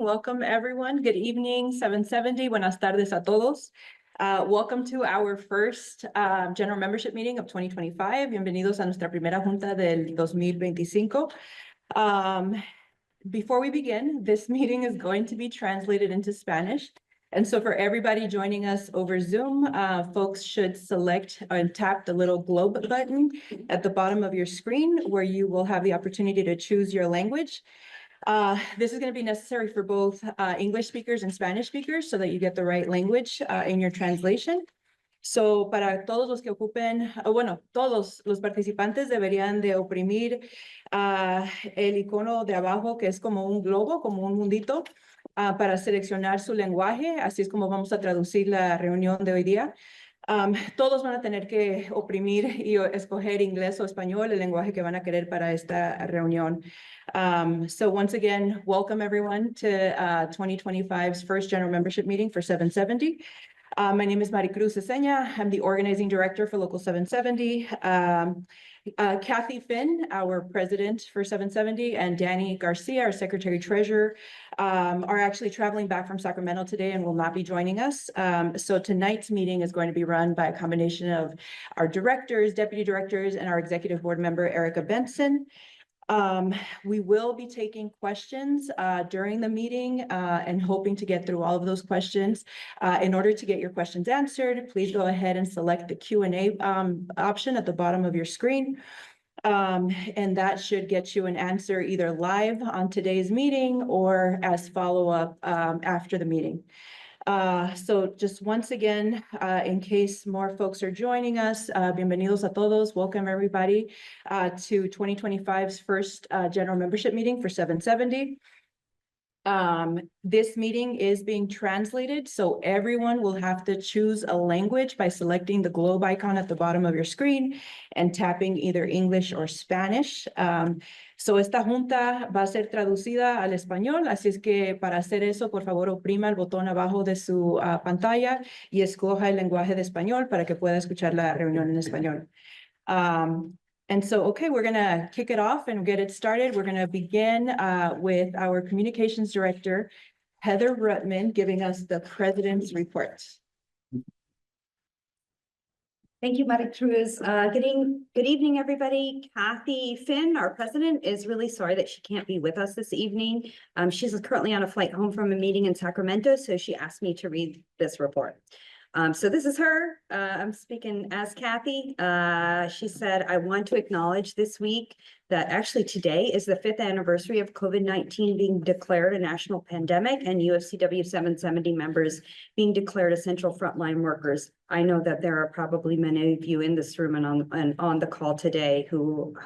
Welcome, everyone. Good evening, 770. Buenas tardes a todos. Welcome to our first general membership meeting of 2025. Bienvenidos a nuestra primera junta del 2025. Before we begin, this meeting is going to be translated into Spanish. And so for everybody joining us over Zoom, folks should select and tap the little globe button at the bottom of your screen where you will have the opportunity to choose your language. This is going to be necessary for both English speakers and Spanish speakers so that you get the right language in your translation. So para todos los que ocupen, todos los participantes deberían de oprimir el icono de abajo que es como un globo, como un mundito, para seleccionar su lenguaje. Así es como vamos a traducir la reunión de hoy día. Todos van a tener que oprimir y escoger inglés o español, el lenguaje que van a querer para esta reunión. So once again, welcome everyone to 2025's first general membership meeting for 770. My name is Maricruz Esenya. I'm the organizing director for Local 770. Kathy Finn, our president for 770, and Danny Garcia, our secretary treasurer, are actually traveling back from Sacramento today and will not be joining us. So tonight's meeting is going to be run by a combination of our directors, deputy directors, and our executive board member, Erica Benson. We will be taking questions during the meeting and hoping to get through all of those questions. In order to get your questions answered, please go ahead and select the Q&A option at the bottom of your screen. And that should get you an answer either live on today's meeting or as follow-up after the meeting. So just once again, in case more folks are joining us, bienvenidos a todos. Welcome everybody to 2025's first general membership meeting for 770. This meeting is being translated, so everyone will have to choose a language by selecting the globe icon at the bottom of your screen and tapping either English or Spanish. So esta junta va a ser traducida al español, así es que para hacer eso, por favor, oprima el botón abajo de su pantalla y escoja el lenguaje de español para que pueda escuchar la reunión en español. And so, okay, we're going to kick it off and get it started. We're going to begin with our communications director, Heather Rutman, giving us the president's report. Thank you, Maricruz. Good evening, everybody. Kathy Finn, our president, is really sorry that she can't be with us this evening. She's currently on a flight home from a meeting in Sacramento, so she asked me to read this report. So this is her. I'm speaking as Kathy. She said, I want to acknowledge this week that actually today is the 5th anniversary of COVID-19 being declared a national pandemic and UFCW 770 members being declared essential frontline workers. I know that there are probably many of you in this room and on the call today who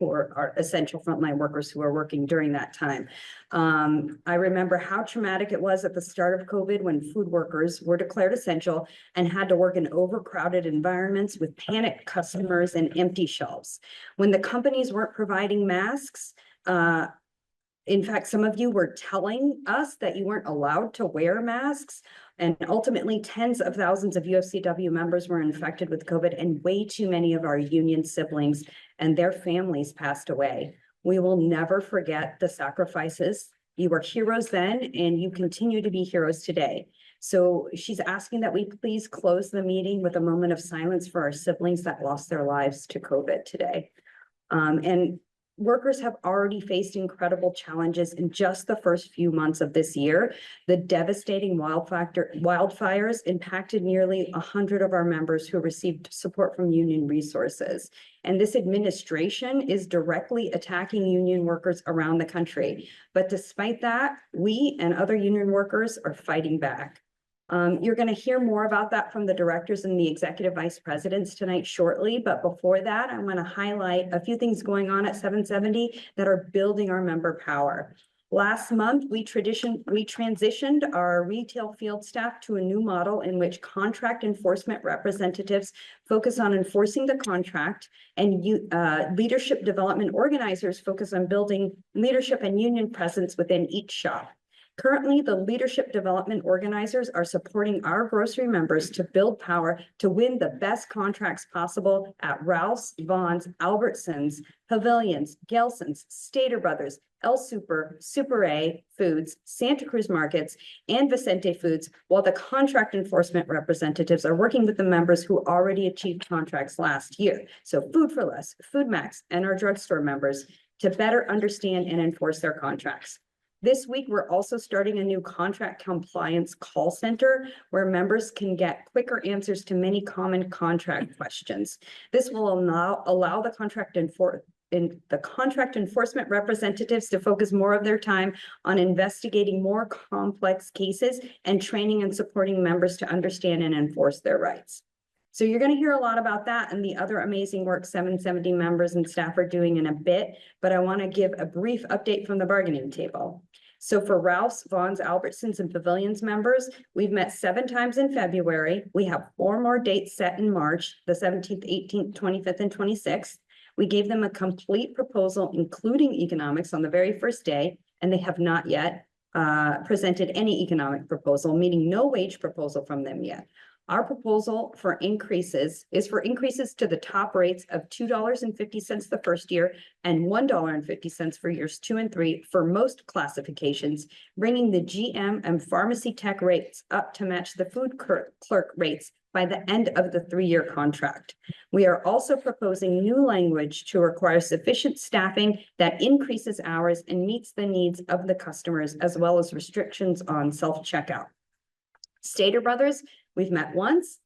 are essential frontline workers who are working during that time. I remember how traumatic it was at the start of COVID when food workers were declared essential and had to work in overcrowded environments with panicked customers and empty shelves. When the companies weren't providing masks, in fact, some of you were telling us that you weren't allowed to wear masks. And ultimately, tens of thousands of UFCW members were infected with COVID, and way too many of our union siblings and their families passed away. We will never forget the sacrifices. You were heroes then, and you continue to be heroes today. So she's asking that we please close the meeting with a moment of silence for our siblings that lost their lives to COVID today. And workers have already faced incredible challenges in just the first few months of this year. The devastating wildfires impacted nearly 100 of our members who received support from union resources. And this administration is directly attacking union workers around the country. But despite that, we and other union workers are fighting back. You're going to hear more about that from the directors and the executive vice presidents tonight shortly. But before that, I'm going to highlight a few things going on at 770 that are building our member power. Last month, we transitioned our retail field staff to a new model in which contract enforcement representatives focus on enforcing the contract, and leadership development organizers focus on building leadership and union presence within each shop. Currently, the leadership development organizers are supporting our grocery members to build power to win the best contracts possible at Ralph's, Vaughn's, Albertsons, Pavilions, Gelson's, Stater Brothers, El Super, Super A Foods, Santa Cruz Markets, and Vicente Foods, while the contract enforcement representatives are working with the members who already achieved contracts last year. So Food for Less, Food Max, and our drugstore members to better understand and enforce their contracts. This week, we're also starting a new contract compliance call center where members can get quicker answers to many common contract questions. This will allow the contract enforcement representatives to focus more of their time on investigating more complex cases and training and supporting members to understand and enforce their rights. So you're going to hear a lot about that and the other amazing work 770 members and staff are doing in a bit, but I want to give a brief update from the bargaining table. So for Ralph's, Vaughn's, Albertsons, and Pavilions members, we've met 7 times in February. We have 4 more dates set in March, the 17th, 18th, 25th, and 26th. We gave them a complete proposal, including economics, on the very first day, and they have not yet presented any economic proposal, meaning no wage proposal from them yet. Our proposal for increases is for increases to the top rates of $2.50 the first year and $1.50 for years 2 and 3 for most classifications, bringing the GM and pharmacy tech rates up to match the food clerk rates by the end of the 3-year contract. We are also proposing new language to require sufficient staffing that increases hours and meets the needs of the customers, as well as restrictions on self-checkout. Stater Brothers, we've met once.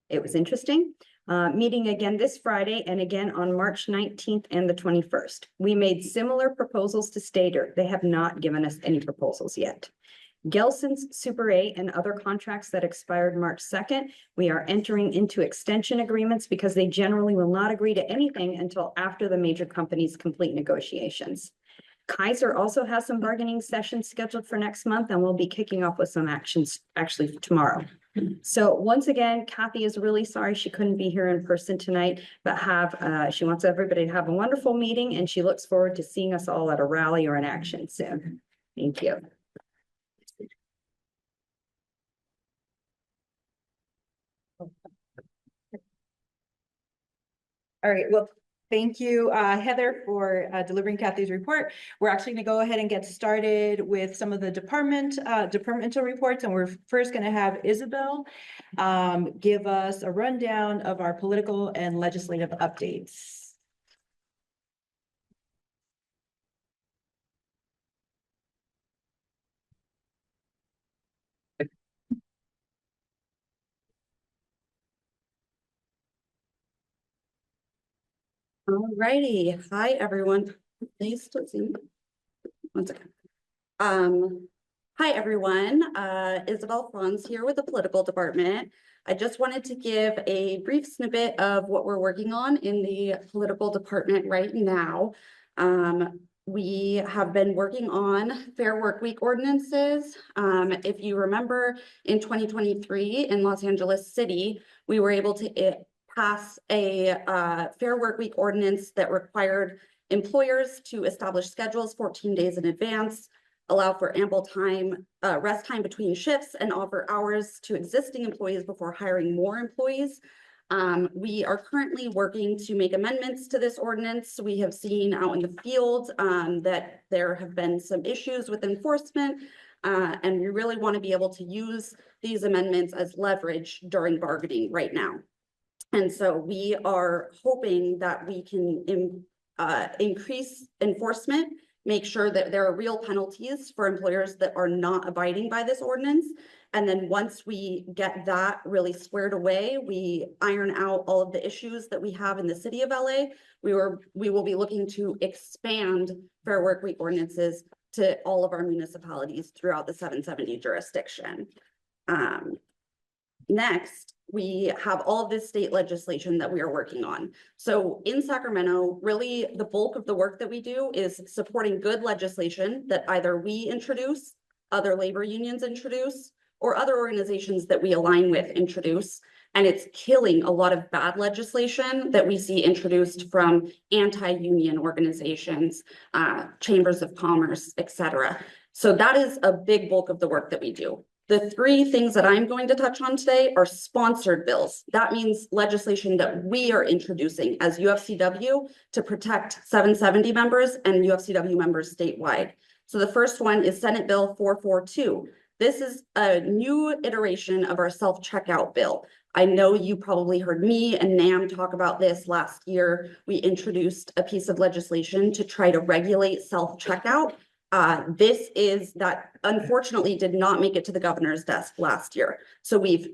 It was interesting. Meeting again this Friday and again on March 19th and the 21st. We made similar proposals to Stater. They have not given us any proposals yet. Gelson's, Super A, and other contracts that expired March 2nd, we are entering into extension agreements because they generally will not agree to anything until after the major companies complete negotiations. Kaiser also has some bargaining sessions scheduled for next month, and we'll be kicking off with some actions actually tomorrow. So once again, Kathy is really sorry she couldn't be here in person tonight, but she wants everybody to have a wonderful meeting, and she looks forward to seeing us all at a rally or an action soon. Thank you. All right, well, thank you, Heather, for delivering Kathy's report. We're actually going to go ahead and get started with some of the departmental reports, and we're first going to have Isabel give us a rundown of our political and legislative updates. All righty. Hi, everyone. Please to see. One second. Hi, everyone. Isabel Franz here with the political department. I just wanted to give a brief snippet of what we're working on in the political department right now. We have been working on Fair Work Week ordinances. If you remember, in 2023 in Los Angeles City, we were able to pass a Fair Work Week ordinance that required employers to establish schedules 14 days in advance, allow for ample time, rest time between shifts, and offer hours to existing employees before hiring more employees. We are currently working to make amendments to this ordinance. We have seen out in the field that there have been some issues with enforcement, and we really want to be able to use these amendments as leverage during bargaining right now. And so we are hoping that we can increase enforcement, make sure that there are real penalties for employers that are not abiding by this ordinance. And then once we get that really squared away, we iron out all of the issues that we have in the city of LA, we will be looking to expand Fair Work Week ordinances to all of our municipalities throughout the 770 jurisdiction. Next, we have all of this state legislation that we are working on. So in Sacramento, really the bulk of the work that we do is supporting good legislation that either we introduce, other labor unions introduce, or other organizations that we align with introduce. And it's killing a lot of bad legislation that we see introduced from anti-union organizations, chambers of commerce, etc. So that is a big bulk of the work that we do. The three things that I'm going to touch on today are sponsored bills. That means legislation that we are introducing as UFCW to protect 770 members and UFCW members statewide. So the first one is Senate Bill 442. This is a new iteration of our self-checkout bill. I know you probably heard me and NAM talk about this last year. We introduced a piece of legislation to try to regulate self-checkout. This is that unfortunately did not make it to the governor's desk last year. So we've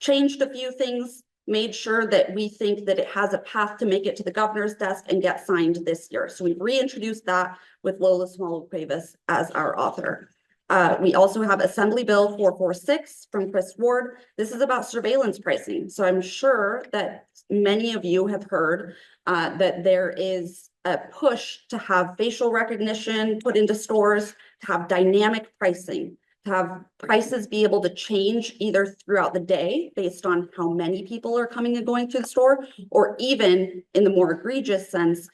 changed a few things, made sure that we think that it has a path to make it to the governor's desk and get signed this year. So we've reintroduced that with Lola Small-Cuevas as our author. We also have Assembly Bill 446 from Chris Ward. This is about surveillance pricing. So I'm sure that many of you have heard that there is a push to have facial recognition put into stores, to have dynamic pricing, to have prices be able to change either throughout the day based on how many people are coming and going through the store, or even in the more egregious sense,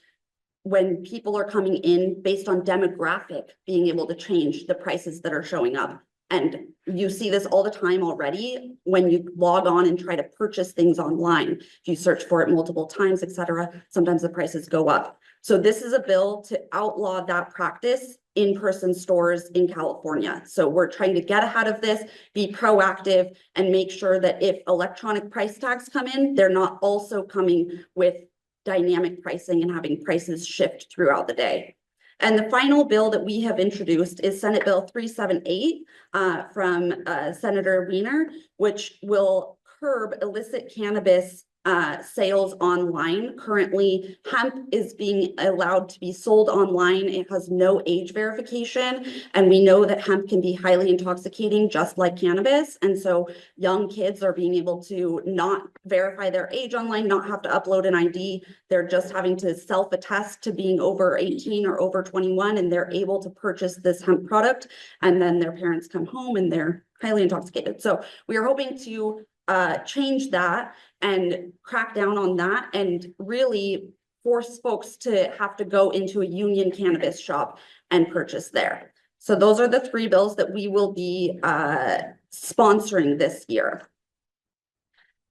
when people are coming in based on demographic, being able to change the prices that are showing up. And you see this all the time already when you log on and try to purchase things online. If you search for it multiple times, etc., sometimes the prices go up. So this is a bill to outlaw that practice in-person stores in California. So we're trying to get ahead of this, be proactive, and make sure that if electronic price tags come in, they're not also coming with dynamic pricing and having prices shift throughout the day. And the final bill that we have introduced is Senate Bill 378 from Senator Wiener, which will curb illicit cannabis sales online. Currently, hemp is being allowed to be sold online. It has no age verification. And we know that hemp can be highly intoxicating, just like cannabis. And so young kids are being able to not verify their age online, not have to upload an ID. They're just having to self-attest to being over 18 or over 21, and they're able to purchase this hemp product. And then their parents come home and they're highly intoxicated. So we are hoping to change that and crack down on that and really force folks to have to go into a union cannabis shop and purchase there. So those are the three bills that we will be sponsoring this year.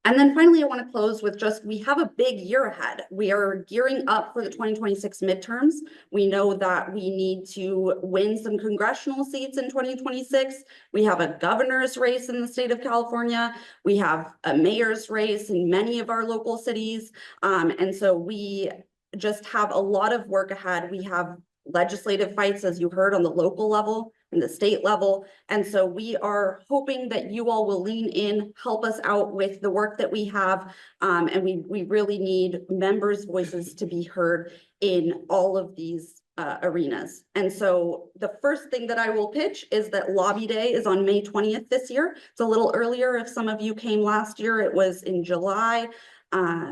And then finally, I want to close with just, we have a big year ahead. We are gearing up for the 2026 midterms. We know that we need to win some congressional seats in 2026. We have a governor's race in the state of California. We have a mayor's race in many of our local cities. And so we just have a lot of work ahead. We have legislative fights, as you heard, on the local level and the state level. And so we are hoping that you all will lean in, help us out with the work that we have. And we really need members' voices to be heard in all of these arenas. And so the first thing that I will pitch is that Lobby Day is on May 20th this year. It's a little earlier. If some of you came last year, it was in July.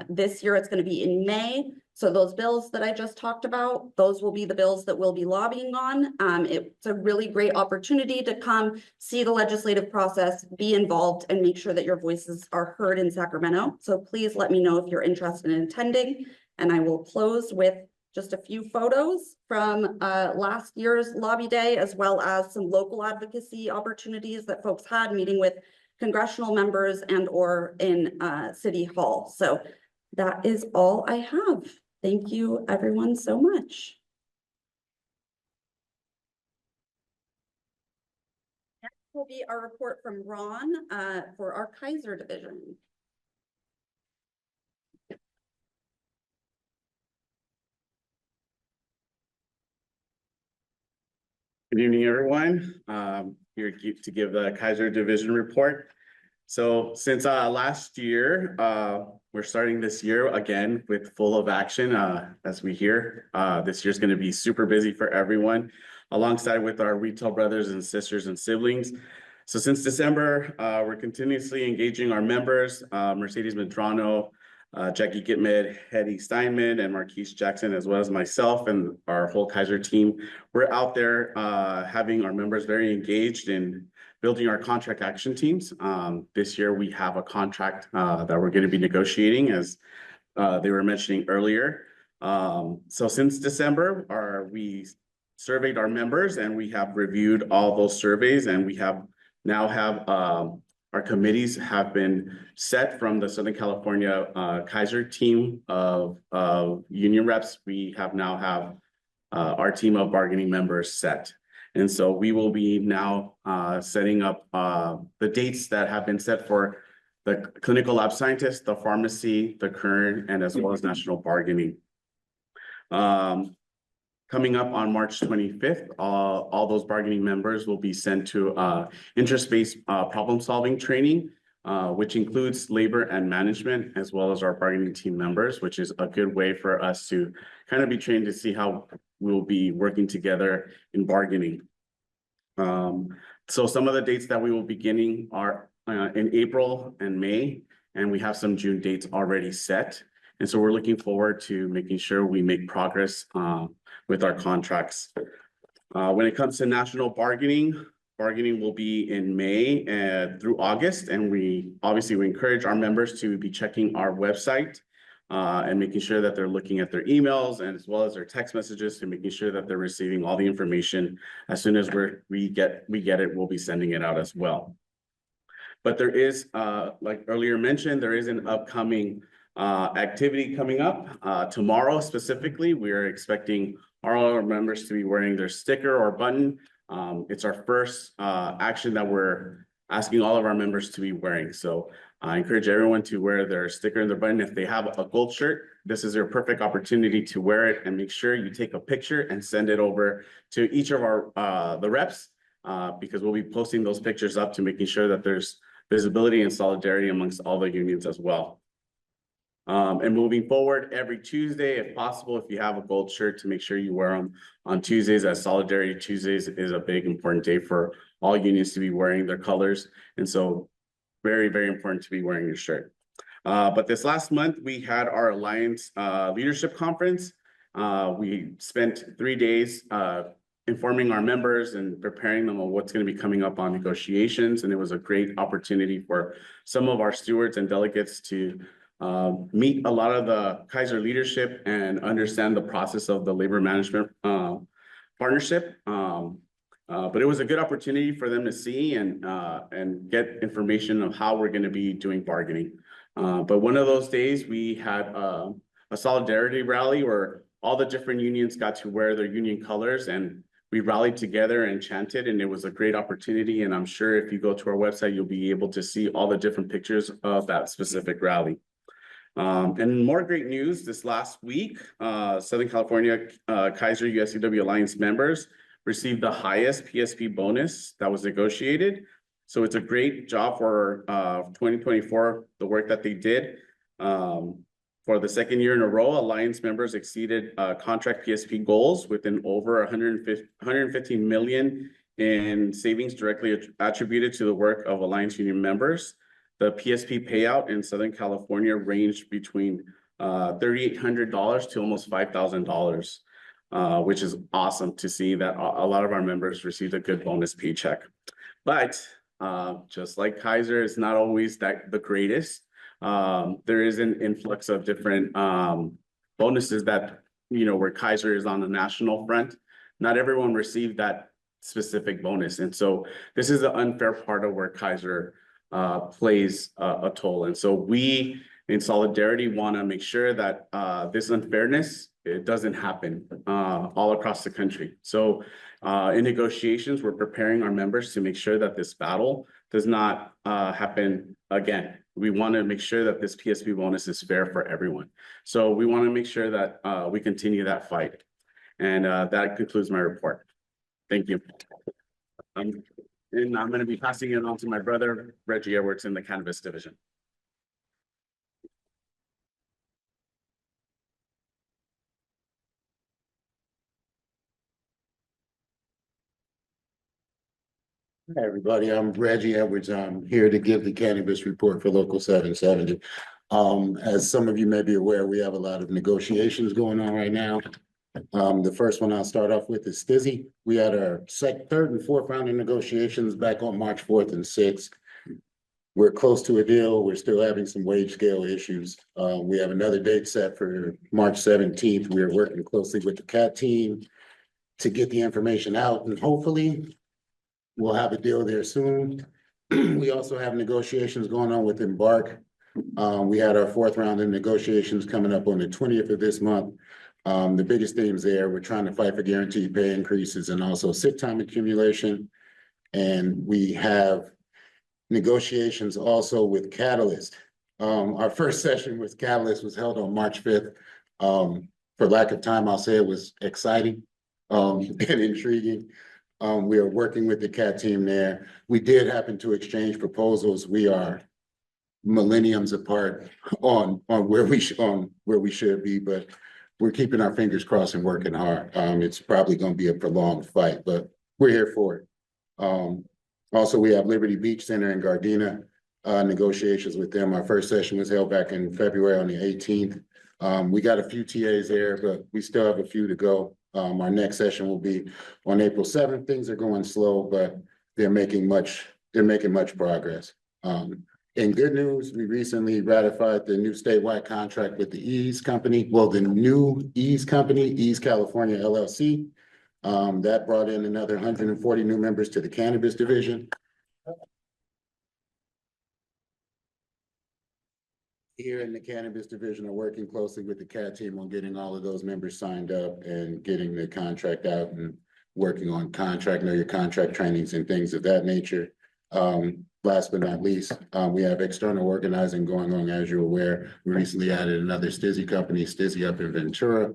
This year it's going to be in May. So those bills that I just talked about, those will be the bills that we'll be lobbying on. It's a really great opportunity to come see the legislative process, be involved, and make sure that your voices are heard in Sacramento. So please let me know if you're interested in attending. And I will close with just a few photos from last year's Lobby Day, as well as some local advocacy opportunities that folks had meeting with congressional members and or in City Hall. So that is all I have. Thank you, everyone, so much. Next will be our report from Ron for our Kaiser division. Good evening, everyone. Here to give the Kaiser division report. So since last year, we're starting this year again with full of action. As we hear, this year's going to be super busy for everyone, alongside with our retail brothers and sisters and siblings. So since December, we're continuously engaging our members, Mercedes Medrano, Jackie Gitmed, Hetty Steinman, and Marquise Jackson, as well as myself and our whole Kaiser team. We're out there having our members very engaged in building our contract action teams. This year, we have a contract that we're going to be negotiating, as they were mentioning earlier. So since December, we surveyed our members and we have reviewed all those surveys and we have our committees have been set from the Southern California Kaiser team of union reps. We now have our team of bargaining members set. And so we will be now setting up the dates that have been set for the clinical lab scientist, the pharmacy, the current, and as well as national bargaining. Coming up on March 25th, all those bargaining members will be sent to interest-based problem-solving training, which includes labor and management, as well as our bargaining team members, which is a good way for us to kind of be trained to see how we'll be working together in bargaining. So some of the dates that we will be beginning are in April and May, and we have some June dates already set. And so we're looking forward to making sure we make progress with our contracts. When it comes to national bargaining will be in May through August. And we encourage our members to be checking our website and making sure that they're looking at their emails and as well as their text messages to making sure that they're receiving all the information. As soon as we get it, we'll be sending it out as well. But there is, like earlier mentioned, there is an upcoming activity coming up. Tomorrow specifically, we're expecting all our members to be wearing their sticker or button. It's our first action that we're asking all of our members to be wearing. So I encourage everyone to wear their sticker and their button. If they have a gold shirt, this is your perfect opportunity to wear it and make sure you take a picture and send it over to each of our the reps because we'll be posting those pictures up to making sure that there's visibility and solidarity amongst all the unions as well. And moving forward, every Tuesday, if possible, if you have a gold shirt, to make sure you wear them on Tuesdays, as Solidarity Tuesdays is a big important day for all unions to be wearing their colors. And so very, very important to be wearing your shirt. But this last month, we had our Alliance Leadership Conference. We spent 3 days informing our members and preparing them on what's going to be coming up on negotiations. And it was a great opportunity for some of our stewards and delegates to meet a lot of the Kaiser leadership and understand the process of the labor management partnership. But it was a good opportunity for them to see and get information of how we're going to be doing bargaining. But one of those days we had a solidarity rally where all the different unions got to wear their union colors and we rallied together and chanted, and it was a great opportunity. And I'm sure if you go to our website, you'll be able to see all the different pictures of that specific rally. And more great news this last week, Southern California Kaiser UFCW Alliance members received the highest PSP bonus that was negotiated. So it's a great job for 2024, the work that they did. For the second year in a row, Alliance members exceeded contract PSP goals within over 115 million in savings directly attributed to the work of Alliance union members. The PSP payout in Southern California ranged between $3,800 to almost $5,000, which is awesome to see that a lot of our members received a good bonus paycheck. But just like Kaiser is not always the greatest, there is an influx of different bonuses that, where Kaiser is on the national front. Not everyone received that specific bonus. And so this is the unfair part of where Kaiser plays a toll. And so we in Solidarity want to make sure that this unfairness, it doesn't happen all across the country. So in negotiations, we're preparing our members to make sure that this battle does not happen again. We want to make sure that this PSP bonus is fair for everyone. So we want to make sure that we continue that fight. And that concludes my report. Thank you. And I'm going to be passing it on to my brother, Reggie Edwards, in the Cannabis Division. Hi, everybody. I'm Reggie Edwards. I'm here to give the cannabis report for Local 770. As some of you may be aware, we have a lot of negotiations going on right now. The first one I'll start off with is Stizzy. We had our third and fourth round of negotiations back on March 4th and 6th. We're close to a deal. We're still having some wage scale issues. We have another date set for March 17th. We are working closely with the CAT team to get the information out, and hopefully we'll have a deal there soon. We also have negotiations going on with Embark. We had our fourth round of negotiations coming up on the 20th of this month. The biggest themes there, we're trying to fight for guaranteed pay increases and also sick time accumulation. And we have negotiations also with Catalyst. Our first session with Catalyst was held on March 5th. For lack of time, I'll say it was exciting and intriguing. We are working with the CAT team there. We did happen to exchange proposals. We are millenniums apart on where we should be, but we're keeping our fingers crossed and working hard. It's probably going to be a prolonged fight, but we're here for it. Also, we have Liberty Beach Center in Gardena, negotiations with them. Our first session was held back in February on the 18th. We got a few TAs there, but we still have a few to go. Our next session will be on April 7th. Things are going slow, but they're making much progress. In good news, we recently ratified the new statewide contract with the Ease Company. Well, the new Ease Company, Ease California LLC. That brought in another 140 new members to the cannabis division. Here in the cannabis division are working closely with the CAT team on getting all of those members signed up and getting the contract out and working on know your contract trainings and things of that nature. Last but not least, we have external organizing going on. As you're aware, we recently added another Stizzy company, Stizzy up in Ventura.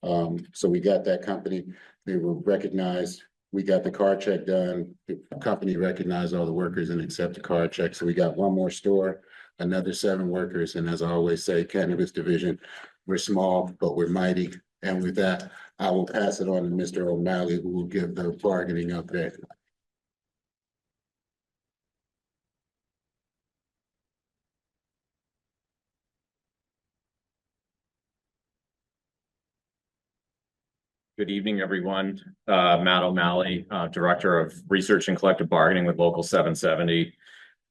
So we got that company. They were recognized. We got the card check done. The company recognized all the workers and accept the card check. So we got one more store, another 7 workers. And as I always say, cannabis division, we're small, but we're mighty. And with that, I will pass it on to Mr. O'Malley, who will give the bargaining update. Good evening, everyone. Matt O'Malley, Director of Research and Collective Bargaining with Local 770.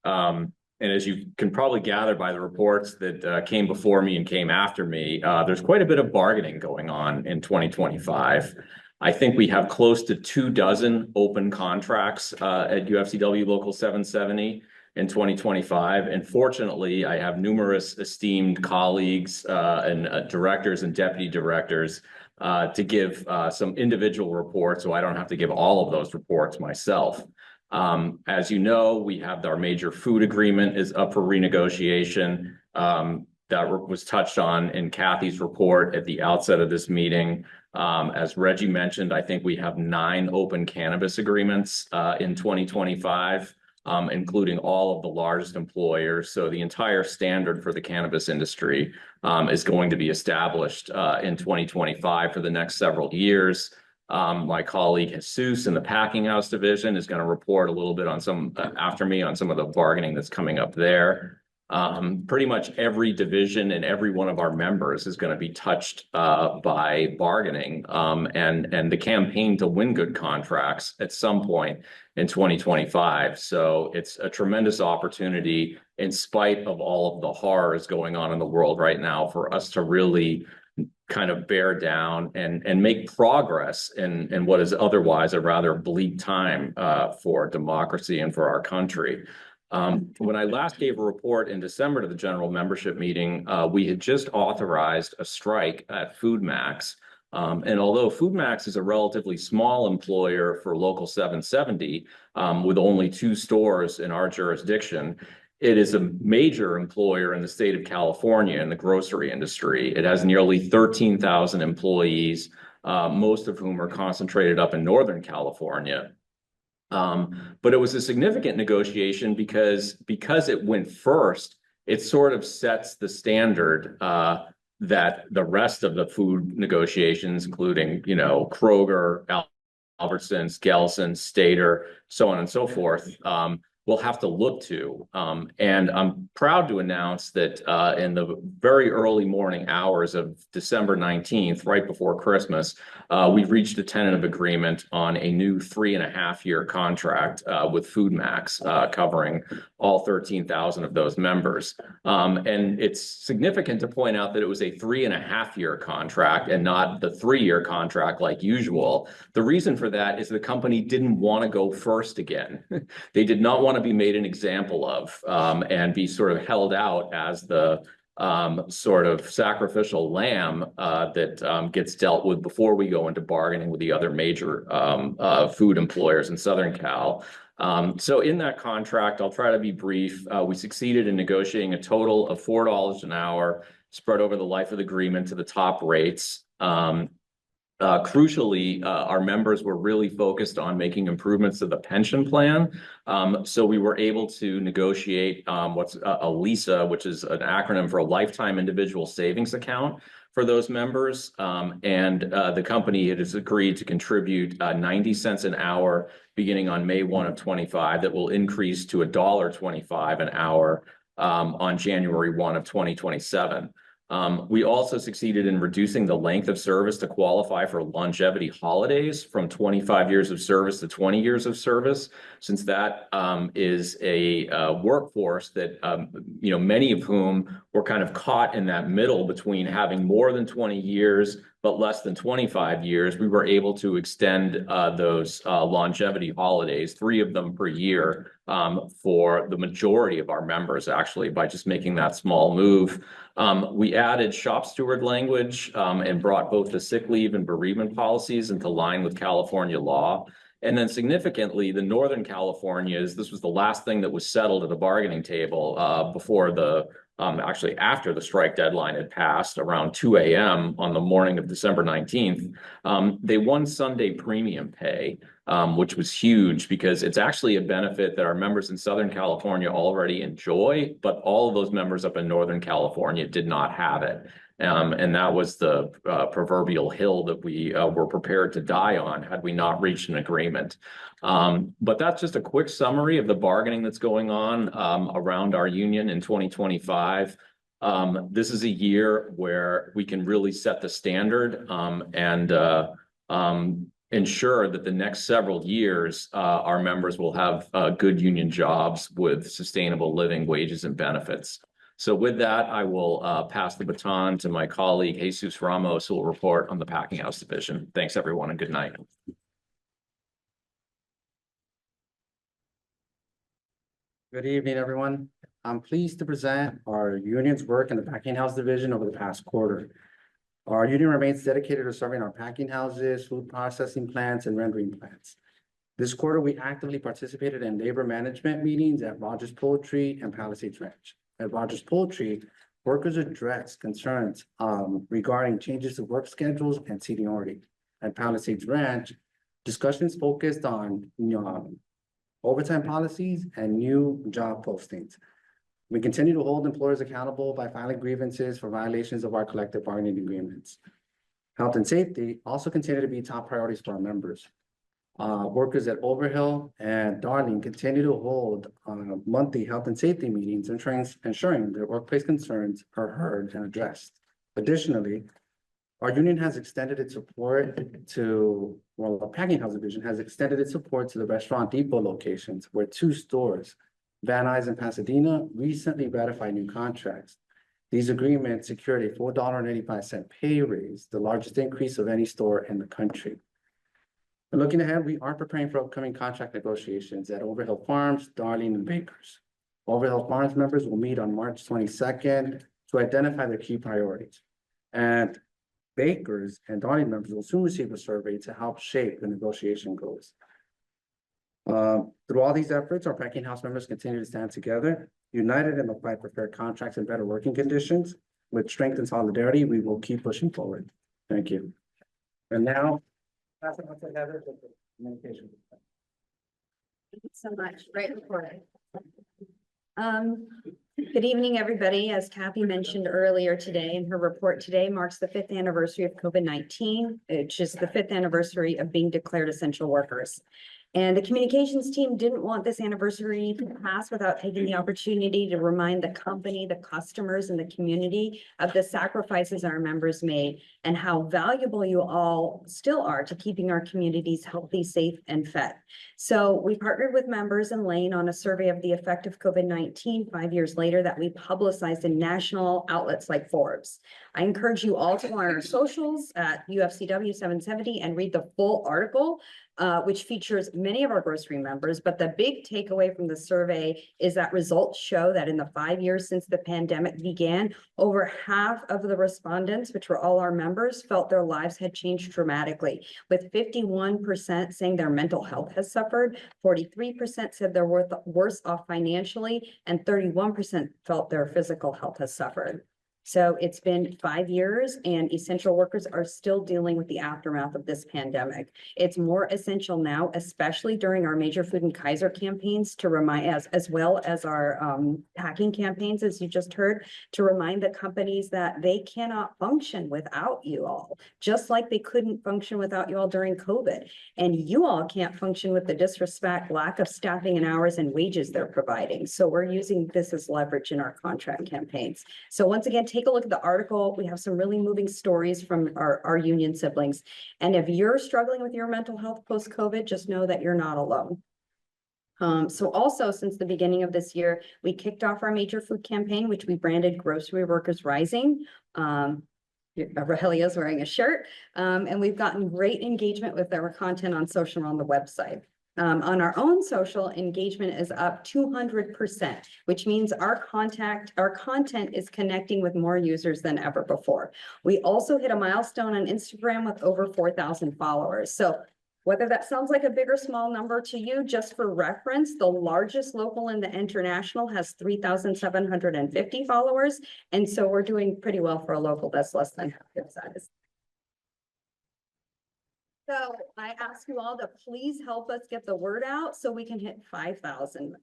And as you can probably gather by the reports that came before me and came after me, there's quite a bit of bargaining going on in 2025. I think we have close to 24 open contracts at UFCW Local 770 in 2025. And fortunately, I have numerous esteemed colleagues and directors and deputy directors to give some individual reports, so I don't have to give all of those reports myself. As you know, we have our major food agreement is up for renegotiation. That was touched on in Kathy's report at the outset of this meeting. As Reggie mentioned, I think we have 9 open cannabis agreements in 2025. Including all of the largest employers. So the entire standard for the cannabis industry is going to be established in 2025 for the next several years. My colleague Jesus in the packing house division is going to report a little bit on after me on some of the bargaining that's coming up there. Pretty much every division and every one of our members is going to be touched by bargaining and the campaign to win good contracts at some point in 2025. So it's a tremendous opportunity in spite of all of the horrors going on in the world right now for us to really kind of bear down and make progress in what is otherwise a rather bleak time for democracy and for our country. When I last gave a report in December to the general membership meeting, we had just authorized a strike at Food Max. And although Food Max is a relatively small employer for Local 770, with only 2 stores in our jurisdiction, it is a major employer in the state of California in the grocery industry. It has nearly 13,000 employees, most of whom are concentrated up in Northern California. But it was a significant negotiation because it went first, it sort of sets the standard that the rest of the food negotiations, including, Kroger, Albertsons, Gelson's, Stater, so on and so forth, will have to look to. And I'm proud to announce that in the very early morning hours of December 19th, right before Christmas, we've reached a tentative agreement on a new 3.5-year contract with Food Max, covering all 13,000 of those members. And it's significant to point out that it was a 3.5-year contract and not the 3-year contract like usual. The reason for that is the company didn't want to go first again. They did not want to be made an example of and be sort of held out as the sort of sacrificial lamb that gets dealt with before we go into bargaining with the other major food employers in Southern Cal. So in that contract, I'll try to be brief. We succeeded in negotiating a total of $4 an hour spread over the life of the agreement to the top rates. Crucially, our members were really focused on making improvements to the pension plan. So we were able to negotiate what's a LISA, which is an acronym for a lifetime individual savings account for those members. And the company has agreed to contribute 90 cents an hour beginning on May 1 of 25. That will increase to $1.25 an hour on January 1 of 2027. We also succeeded in reducing the length of service to qualify for longevity holidays from 25 years of service to 20 years of service, since that is a workforce that, many of whom were kind of caught in that middle between having more than 20 years but less than 25 years. We were able to extend those longevity holidays, 3 of them per year, for the majority of our members, actually, by just making that small move. We added shop steward language and brought both the sick leave and bereavement policies into line with California law. And then significantly, the Northern Californias, this was the last thing that was settled at the bargaining table before actually after the strike deadline had passed around 2 a.m. on the morning of December 19th. They won Sunday premium pay, which was huge because it's actually a benefit that our members in Southern California already enjoy, but all of those members up in Northern California did not have it. And that was the proverbial hill that we were prepared to die on had we not reached an agreement. But that's just a quick summary of the bargaining that's going on around our union in 2025. This is a year where we can really set the standard and ensure that the next several years our members will have good union jobs with sustainable living wages and benefits. So with that, I will pass the baton to my colleague, Jesus Ramos, who will report on the Packing House Division. Thanks, everyone, and good night. Good evening, everyone. I'm pleased to present our union's work in the Packing House Division over the past quarter. Our union remains dedicated to serving our packing houses, food processing plants, and rendering plants. This quarter, we actively participated in labor management meetings at Rogers Poultry and Palisades Ranch. At Rogers Poultry, workers addressed concerns regarding changes to work schedules and seniority. At Palisades Ranch, discussions focused on overtime policies and new job postings. We continue to hold employers accountable by filing grievances for violations of our collective bargaining agreements. Health and safety also continue to be top priorities for our members. Workers at Overhill and Darling continue to hold monthly health and safety meetings, ensuring their workplace concerns are heard and addressed. Additionally, our union has extended its support to, well, the Packing House Division has extended its support to the Restaurant Depot locations, where 2 stores, Van Nuys and Pasadena, recently ratified new contracts. These agreements secured a $4.85 pay raise, the largest increase of any store in the country. And looking ahead, we are preparing for upcoming contract negotiations at Overhill Farms, Darling, and Bakers. Overhill Farms members will meet on March 22nd to identify their key priorities. And Bakers and Darling members will soon receive a survey to help shape the negotiation goals. Through all these efforts, our packing house members continue to stand together, united in the fight for fair contracts and better working conditions. With strength and solidarity, we will keep pushing forward. Thank you. And now, pass it on to Heather for the communication. Thank you so much. Great report. Good evening, everybody. As Kathy mentioned earlier today, in her report today marks the 5th anniversary of COVID-19, which is the 5th anniversary of being declared essential workers. And the communications team didn't want this anniversary to pass without taking the opportunity to remind the company, the customers, and the community of the sacrifices our members made and how valuable you all still are to keeping our communities healthy, safe, and fed. So we partnered with members and Lane on a survey of the effect of COVID-19 5 years later that we publicized in national outlets like Forbes. I encourage you all to go on our socials at UFCW 770 and read the full article, which features many of our grocery members. But the big takeaway from the survey is that results show that in the 5 years since the pandemic began, over half of the respondents, which were all our members, felt their lives had changed dramatically, with 51% saying their mental health has suffered, 43% said they're worse off financially, and 31% felt their physical health has suffered. So it's been 5 years and essential workers are still dealing with the aftermath of this pandemic. It's more essential now, especially during our major food and Kaiser campaigns to remind us, as well as our packing campaigns, as you just heard, to remind the companies that they cannot function without you all, just like they couldn't function without you all during COVID. And you all can't function with the disrespect, lack of staffing and hours and wages they're providing. So we're using this as leverage in our contract campaigns. So once again, take a look at the article. We have some really moving stories from our union siblings. And if you're struggling with your mental health post-COVID, just know that you're not alone. So also since the beginning of this year, we kicked off our major food campaign, which we branded Grocery Workers Rising. Rahelia's wearing a shirt, and we've gotten great engagement with our content on social and on the website. On our own social, engagement is up 200%, which means our content is connecting with more users than ever before. We also hit a milestone on Instagram with over 4,000 followers. So whether that sounds like a big or small number to you, just for reference, the largest local in the international has 3,750 followers. And so we're doing pretty well for a local that's less than half the size. So I ask you all to please help us get the word out so we can hit 5,000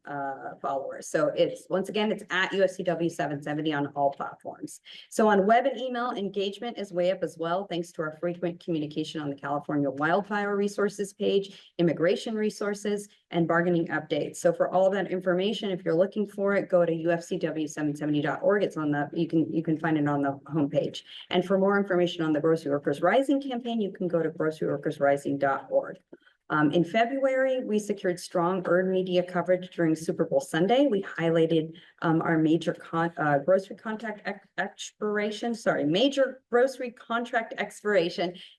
followers. So it's, once again, it's at UFCW 770 on all platforms. So on web and email, engagement is way up as well, thanks to our frequent communication on the California Wildfire Resources page, immigration resources, and bargaining updates. So for all of that information, if you're looking for it, go to ufcw770.org. It's on the, you can find it on the homepage. And for more information on the Grocery Workers Rising campaign, you can go to groceryworkersrising.org. In February, we secured strong earned media coverage during Super Bowl Sunday. We highlighted our major grocery contract expiration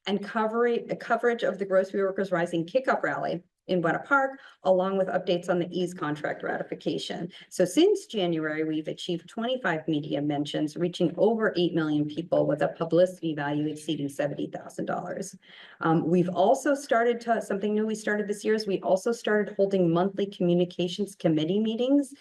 and coverage of the Grocery Workers Rising kickoff rally in Buena Park, along with updates on the EASE contract ratification. So since January, we've achieved 25 media mentions, reaching over 8 million people with a publicity value exceeding $70,000. We've also started something new we started this year is we also started holding monthly communications committee meetings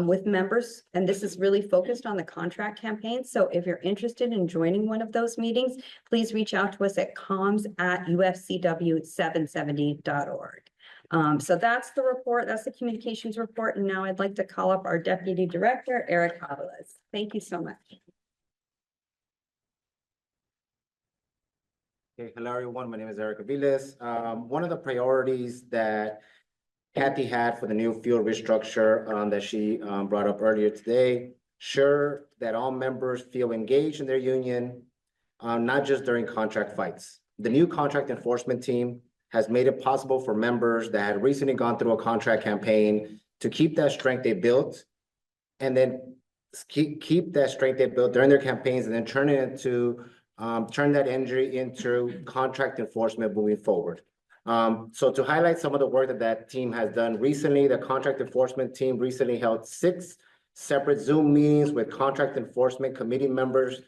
with members, and this is really focused on the contract campaign. So if you're interested in joining one of those meetings, please reach out to us at comms@ufcw770.org. So that's the report. That's the communications report. And now I'd like to call up our Deputy Director, Eric Avalos. Thank you so much. Okay, hello everyone. My name is Eric Aviles. One of the priorities that Kathy had for the new field restructure that she brought up earlier today, sure that all members feel engaged in their union, not just during contract fights. The new contract enforcement team has made it possible for members that had recently gone through a contract campaign to keep that strength they built and then keep that strength they built during their campaigns and then turn that injury into contract enforcement moving forward. So to highlight some of the work that team has done recently, the contract enforcement team recently held 6 separate Zoom meetings with contract enforcement committee members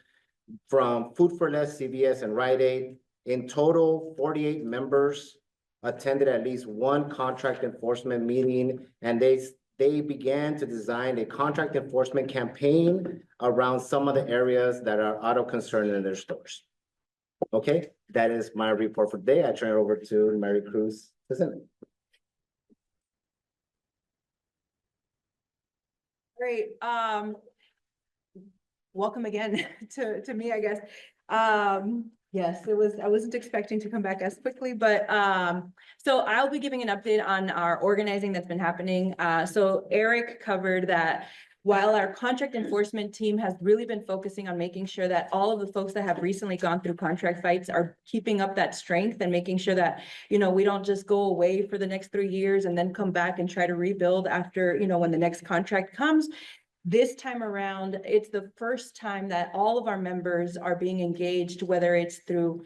from Food for Less, CVS, and Rite Aid. In total, 48 members attended at least one contract enforcement meeting, and they began to design a contract enforcement campaign around some of the areas that are out of concern in their stores. Okay, that is my report for today. I turn it over to Mary Cruz. Great. Welcome again to me, I guess. Yes, it was, I wasn't expecting to come back as quickly, but, so I'll be giving an update on our organizing that's been happening. So Eric covered that while our contract enforcement team has really been focusing on making sure that all of the folks that have recently gone through contract fights are keeping up that strength and making sure that, you know, we don't just go away for the next 3 years and then come back and try to rebuild after, you know, when the next contract comes. This time around, it's the first time that all of our members are being engaged, whether it's through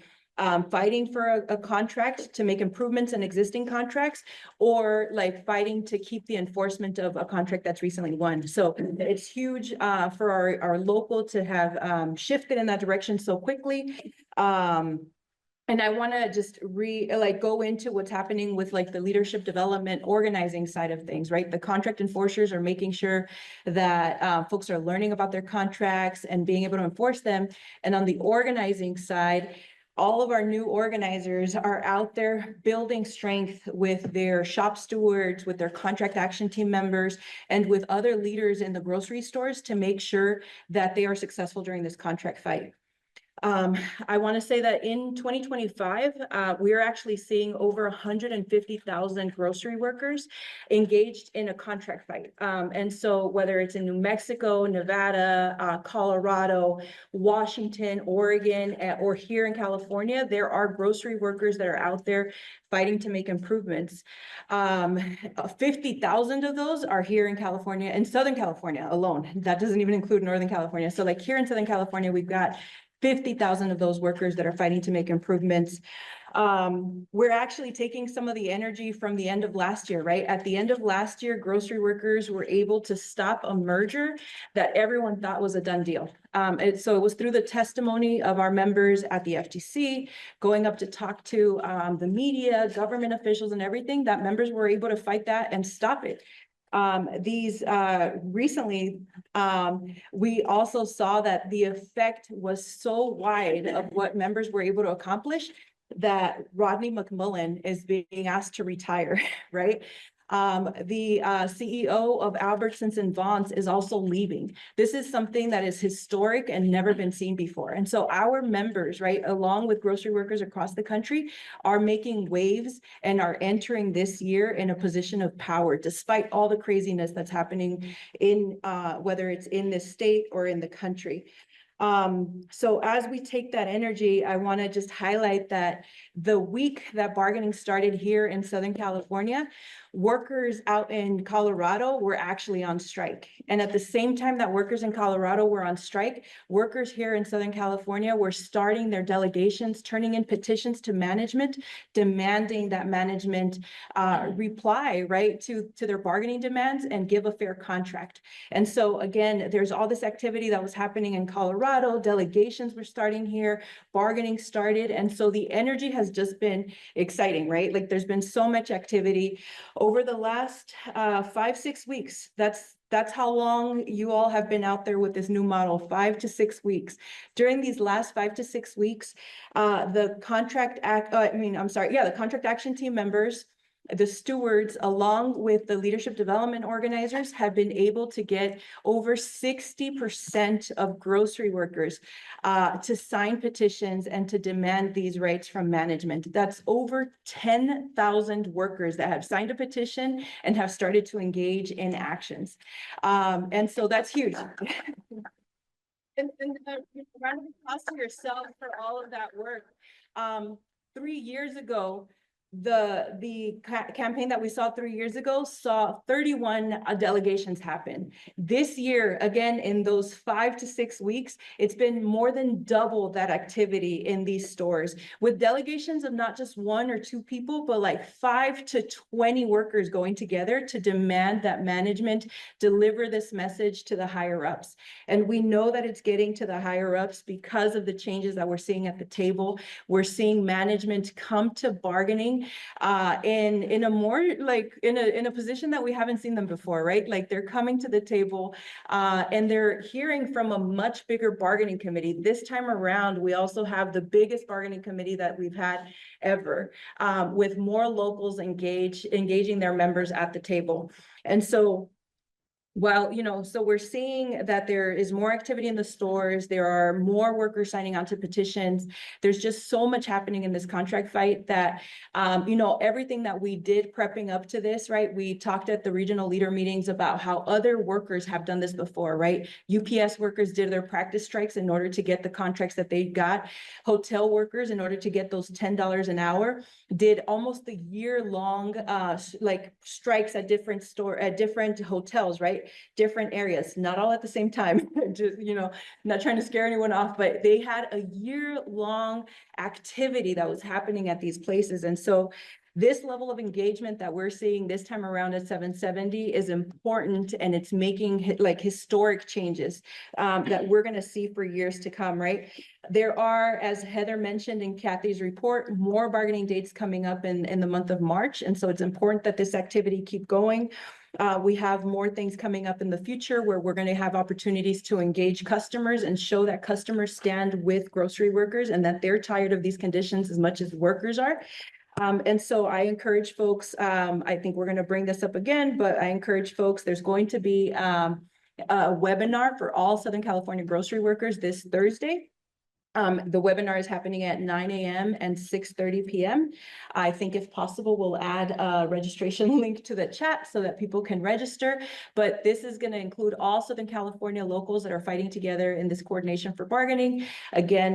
fighting for a contract to make improvements in existing contracts, or like fighting to keep the enforcement of a contract that's recently won. So it's huge for our local to have shifted in that direction so quickly. And I want to just go into what's happening with like the leadership development organizing side of things, right? The contract enforcers are making sure that folks are learning about their contracts and being able to enforce them. And on the organizing side, all of our new organizers are out there building strength with their shop stewards, with their contract action team members, and with other leaders in the grocery stores to make sure that they are successful during this contract fight. I want to say that in 2025, we're actually seeing over 150,000 grocery workers engaged in a contract fight. And so whether it's in New Mexico, Nevada, Colorado, Washington, Oregon, or here in California, there are grocery workers that are out there fighting to make improvements. 50,000 of those are here in California, in Southern California alone. That doesn't even include Northern California. So like here in Southern California, we've got 50,000 of those workers that are fighting to make improvements. We're actually taking some of the energy from the end of last year, right? At the end of last year, grocery workers were able to stop a merger that everyone thought was a done deal. So it was through the testimony of our members at the FTC, going up to talk to the media, government officials and everything, that members were able to fight that and stop it. Recently, we also saw that the effect was so wide of what members were able to accomplish that Rodney McMullen is being asked to retire, right? The CEO of Albertsons and Vons is also leaving. This is something that is historic and never been seen before. And so our members, right, along with grocery workers across the country, are making waves and are entering this year in a position of power, despite all the craziness that's happening in whether it's in this state or in the country. So as we take that energy, I want to just highlight that the week that bargaining started here in Southern California, workers out in Colorado were actually on strike. And at the same time that workers in Colorado were on strike, workers here in Southern California were starting their delegations, turning in petitions to management, demanding that management reply, right, to their bargaining demands and give a fair contract. And so again, there's all this activity that was happening in Colorado, delegations were starting here, bargaining started. And so the energy has just been exciting, right? Like there's been so much activity over the last 5-6 weeks. That's how long you all have been out there with this new model, 5 to 6 weeks. During these last 5 to 6 weeks, the contract action team members, the stewards, along with the leadership development organizers, have been able to get over 60% of grocery workers to sign petitions and to demand these rights from management. That's over 10,000 workers that have signed a petition and have started to engage in actions. And so that's huge. And round of applause to yourself for all of that work. 3 years ago, the campaign that we saw 3 years ago saw 31 delegations happen. This year, again, in those 5 to 6 weeks, it's been more than double that activity in these stores, with delegations of not just 1 or 2 people, but like 5 to 20 workers going together to demand that management deliver this message to the higher ups. And we know that it's getting to the higher ups because of the changes that we're seeing at the table. We're seeing management come to bargaining in a more like in a position that we haven't seen them before, right? Like they're coming to the table and they're hearing from a much bigger bargaining committee. This time around, we also have the biggest bargaining committee that we've had ever, with more locals engaging their members at the table. And so Well, so we're seeing that there is more activity in the stores. There are more workers signing on to petitions. There's just so much happening in this contract fight that, everything that we did prepping up to this, right? We talked at the regional leader meetings about how other workers have done this before, right? UPS workers did their practice strikes in order to get the contracts that they got. Hotel workers, in order to get those $10 an hour, did almost a year-long, strikes at different hotels, right? Different areas, not all at the same time, just, not trying to scare anyone off, but they had a year-long activity that was happening at these places. And so this level of engagement that we're seeing this time around at 770 is important, and it's making like historic changes that we're going to see for years to come, right? There are, as Heather mentioned in Kathy's report, more bargaining dates coming up in the month of March. And so it's important that this activity keep going. We have more things coming up in the future where we're going to have opportunities to engage customers and show that customers stand with grocery workers and that they're tired of these conditions as much as workers are. And so I encourage folks, I think we're going to bring this up again, but I encourage folks, there's going to be a webinar for all Southern California grocery workers this Thursday. The webinar is happening at 9 a.m. and 6:30 p.m. I think if possible, we'll add a registration link to the chat so that people can register. But this is going to include all Southern California locals that are fighting together in this coordination for bargaining. Again,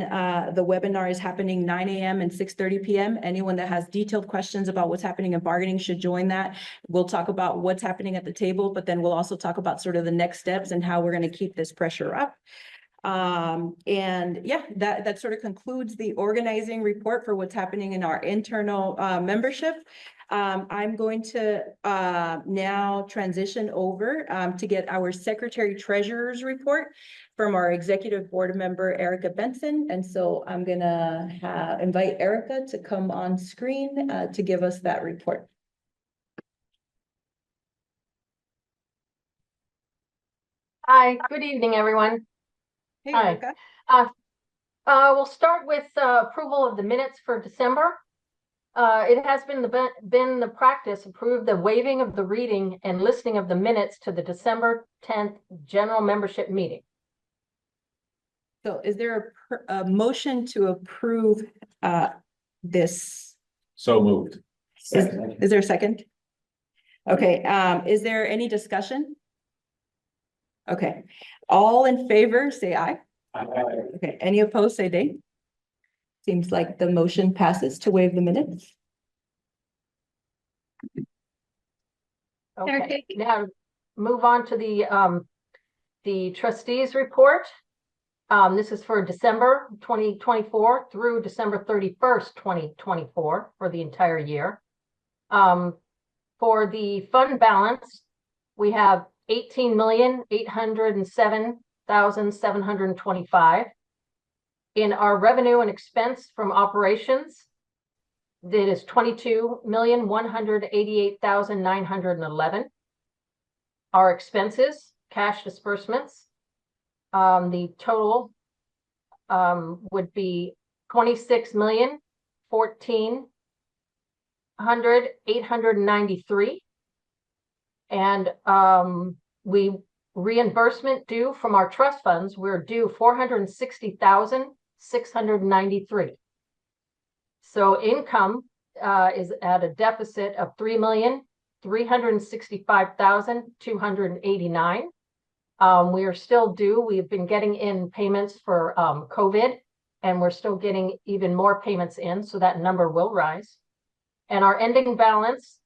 the webinar is happening 9 a.m. and 6:30 p.m. Anyone that has detailed questions about what's happening in bargaining should join that. We'll talk about what's happening at the table, but then we'll also talk about sort of the next steps and how we're going to keep this pressure up. And yeah, that sort of concludes the organizing report for what's happening in our internal membership. I'm going to now transition over to get our Secretary Treasurer's report from our Executive Board member, Erica Benson. And so I'm gonna invite Erica to come on screen to give us that report. Hi, good evening, everyone. Hey, Hi. Erica. We'll start with approval of the minutes for December. It has been the practice approve the waiving of the reading and listing of the minutes to the December 10th general membership meeting. So is there a motion to approve this? So moved. Is there a second? Okay, is there any discussion? Okay, all in favor, say aye. Aye. Okay, any opposed, say nay. Seems like the motion passes to waive the minutes. Okay, now move on to the trustees report. This is for December 2024 through December 31st, 2024 for the entire year. For the fund balance, we have 18,807,725. In our revenue and expense from operations, that is 22,188,911. Our expenses, cash disbursements, the total would be 26,014,893. And we reimbursement due from our trust funds, we're due 460,693. So income is at a deficit of 3,365,289. We are still due. We've been getting in payments for COVID, and we're still getting even more payments in, so that number will rise. And our ending balance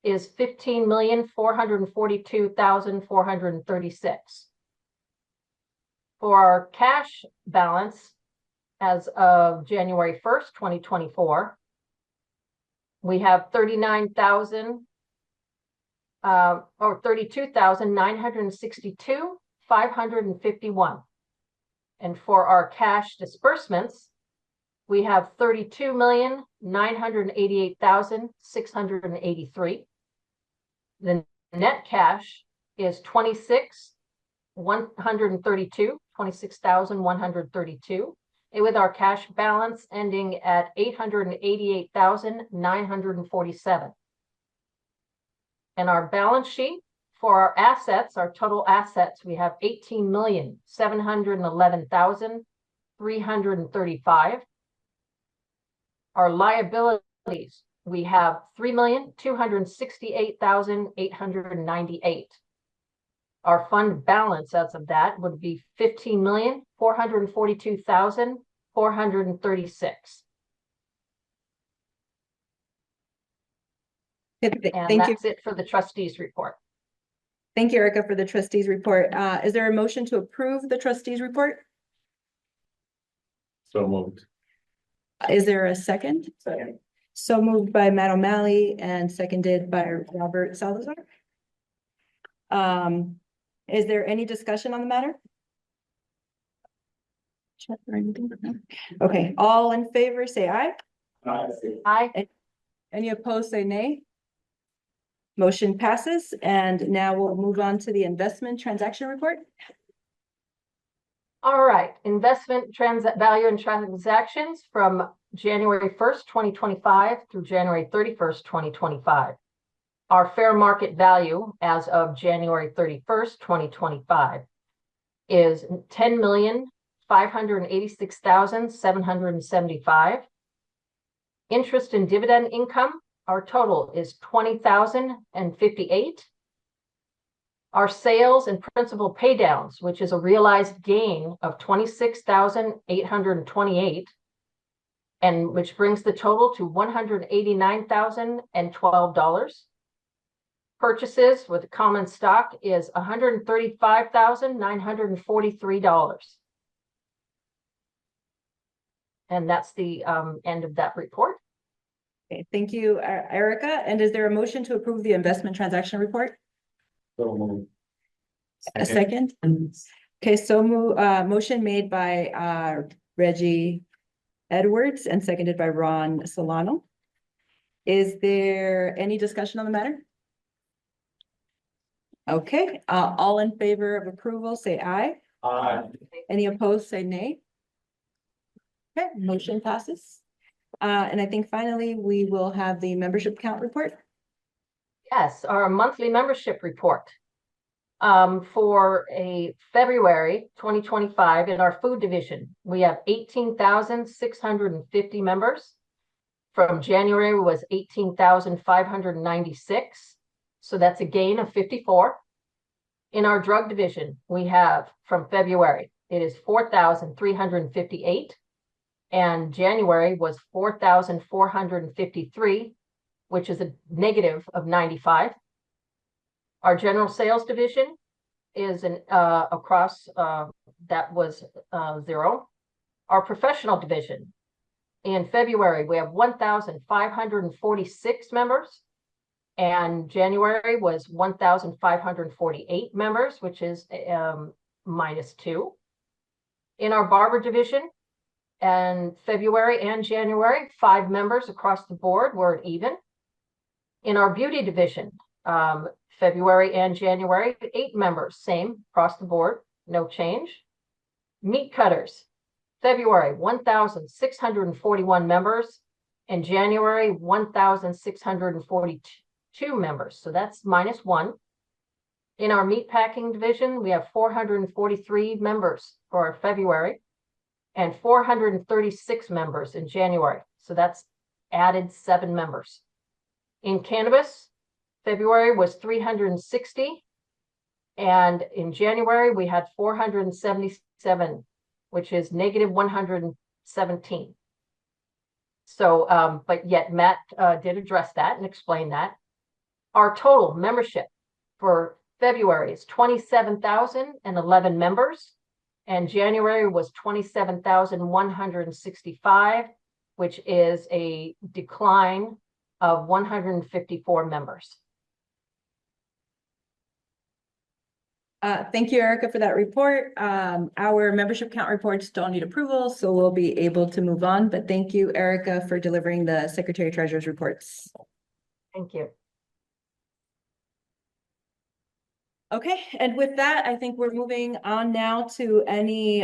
is 15,442,436. For our cash balance as of January 1st, 2024, we have 32,551. And for our cash disbursements, we have 32,988,683. The net cash is 26,132, and with our cash balance ending at 888,947. And our balance sheet For our assets, our total assets, we have 18,711,335. Our liabilities, we have 3,268,898. Our fund balance as of that would be 15,442,436. And Thank you. that's it for the trustees report. Thank you, Erica, for the trustees report. Is there a motion to approve the trustees report? So moved. Is there a second? Second. So moved by Matt O'Malley and seconded by Robert Salazar. Is there any discussion on the matter? Chat or anything? No? Okay, all in favor, say aye. Aye. Any opposed, say nay. Motion passes, and now we'll move on to the investment transaction report. All right, investment value and transactions from January 1st, 2025 through January 31st, 2025. Our fair market value as of January 31st, 2025 is 10,586,775. Interest and dividend income, our total is 20,058. Our sales and principal paydowns, which is a realized gain of 26,828, and which brings the total to $189,012. Purchases with common stock is $135,943. And that's the end of that report. Okay, thank you, Erica. And is there a motion to approve the investment transaction report? So moved. A second? Okay, so motion made by Reggie Edwards and seconded by Ron Solano. Is there any discussion on the matter? Okay, all in favor of approval, say aye. Aye. Any opposed, say nay. Okay, motion passes. And I think finally we will have the membership count report. Yes, our monthly membership report. For a February 2025 in our food division, we have 18,650 members. From January was 18,596. So that's a gain of 54. In our drug division, we have from February, it is 4,358. And January was 4,453, which is a negative of 95. Our general sales division is across that was 0. Our professional division in February, we have 1,546 members. And January was 1,548 members, which is -2. In our barber division, and February and January, 5 members across the board were even. In our beauty division, February and January, 8 members, same across the board, no change. Meat cutters, February, 1,641 members, and January, 1,642 members. So that's -1. In our meat packing division, we have 443 members for February and 436 members in January. So that's added 7 members. In cannabis, February was 360. And in January, we had 477, which is -117. So, but yet Matt did address that and explain that. Our total membership for February is 27,011 members. And January was 27,165, which is a decline of 154 members. Thank you, Erica, for that report. Our membership count reports don't need approval, so we'll be able to move on. But thank you, Erica, for delivering the Secretary Treasurer's reports. Thank you. Okay, and with that, I think we're moving on now to any